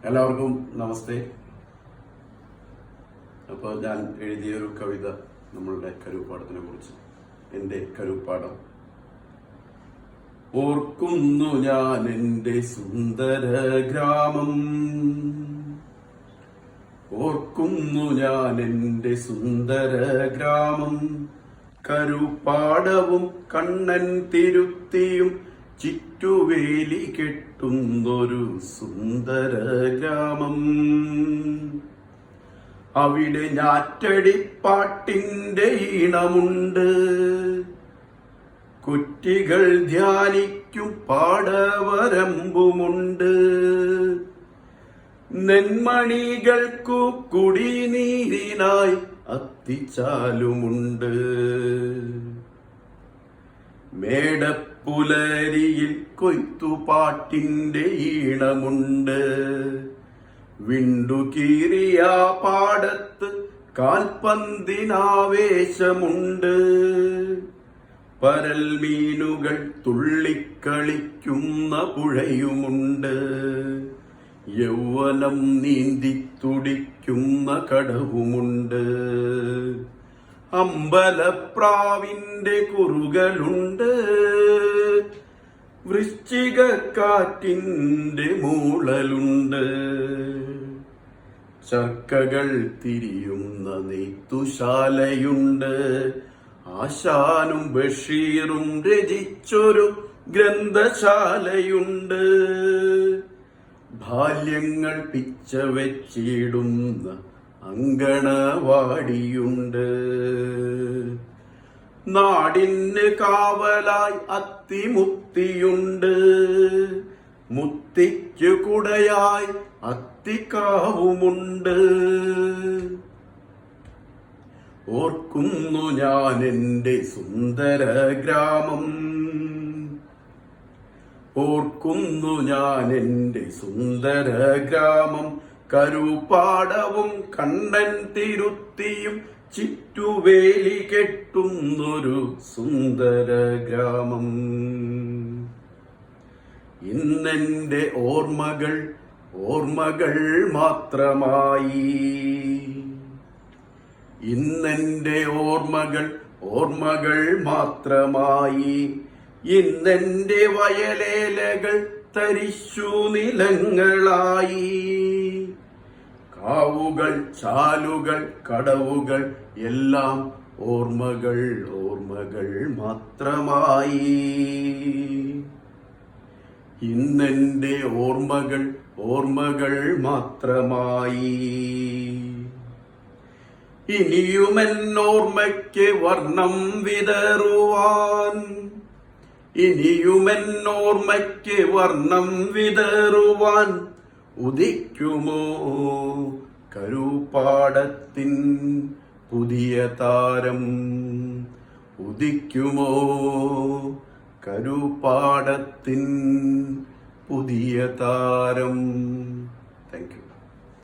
എല്ലാവർക്കും നമസ്തേ. അപ്പോൾ ഞാൻ എഴുതിയൊരു കവിത നമ്മളുടെ കരുപ്പാടത്തിനെ കുറിച്ച്. എൻ്റെ കരുപ്പാടം. ഓർക്കുന്നു ഞാൻ എൻ്റെ സുന്ദര ഗ്രാമം, ഓർക്കുന്നു ഞാൻ എൻ്റെ സുന്ദര ഗ്രാമം, കരുപ്പാടവും കണ്ണൻ തിരുത്തിയും ചുറ്റുവേലി കെട്ടുന്നൊരു സുന്ദര ഗ്രാമം. അവിടെ ഞാറ്റടിപ്പാട്ടിന്റെ ഈണമുണ്ട്, കുറ്റികൾ ധ്യാനിക്കും പാടവരമ്പുമുണ്ട്, നെന്മണികൾക്കു കുടിനീരിനായി അത്തിച്ചാലുമുണ്ട്. മേടപ്പുലരിയിൽ കൊയ്ത്തുപാട്ടിന്റെ ഈണമുണ്ട്, വിണ്ടുകീറിയ പാടത്ത് കാൽപന്തിനാവേശമുണ്ട്, പരൽ മീനുകൾ തുള്ളിക്കളിക്കുന്ന പുഴയുമുണ്ട്, യൗവനം നീന്തി തുടിക്കുന്ന കടവുമുണ്ട്, അമ്പലപ്രാവിന്റെ കുറുകളുണ്ട്, വൃശ്ചികക്കാറ്റിന്റെ മൂളലുണ്ട്, ചർക്കകൾ തിരിയുന്ന നെയ്ത്തുശാലയുണ്ട്, ആശാനും ബഷീറും രചിച്ചൊരു ഗ്രന്ഥശാലയുണ്ട്, ബാല്യങ്ങൾ പിച്ച വെച്ചിടുന്ന അങ്കണവാടിയുണ്ട്, നാടിന് കാവലായി അത്തിമുത്തിയുണ്ട്, മുത്തിക്കു കുടയായി അത്തിക്കാവുമുണ്ട്. ഓർക്കുന്നു ഞാൻ എൻ്റെ സുന്ദര ഗ്രാമം, ഓർക്കുന്നു ഞാൻ എൻ്റെ സുന്ദര ഗ്രാമം, കരുപ്പാടവും കണ്ണൻ തിരുത്തിയും ചുറ്റുവേലി കെട്ടുന്നൊരു സുന്ദര ഗ്രാമം. ഇന്നെന്റെ ഓർമ്മകൾ ഓർമ്മകൾ മാത്രമായി, ഇന്നെന്റെ ഓർമ്മകൾ ഓർമ്മകൾ മാത്രമായി, ഇന്നെന്റെ വയലേലകൾ തരിശു നിലങ്ങളായി, കാവുകൾ ചാലുകൾ കടവുകൾ എല്ലാം ഓർമ്മകൾ ഓർമ്മകൾ മാത്രമായി. ഇന്നെന്റെ ഓർമ്മകൾ ഓർമ്മകൾ മാത്രമായി. ഇനിയുമെന്നോർമ്മയ്ക്ക് വർണ്ണം വിതറുവാൻ, ഇനിയുമെന്നോർമ്മയ്ക്ക് വർണ്ണം വിതറുവാൻ ഉദിക്കുമോ കരുപ്പാടത്തിൻ പുതിയ താരം, ഉദിക്കുമോ കരുപ്പാടത്തിൻ പുതിയ താരം. Thank you.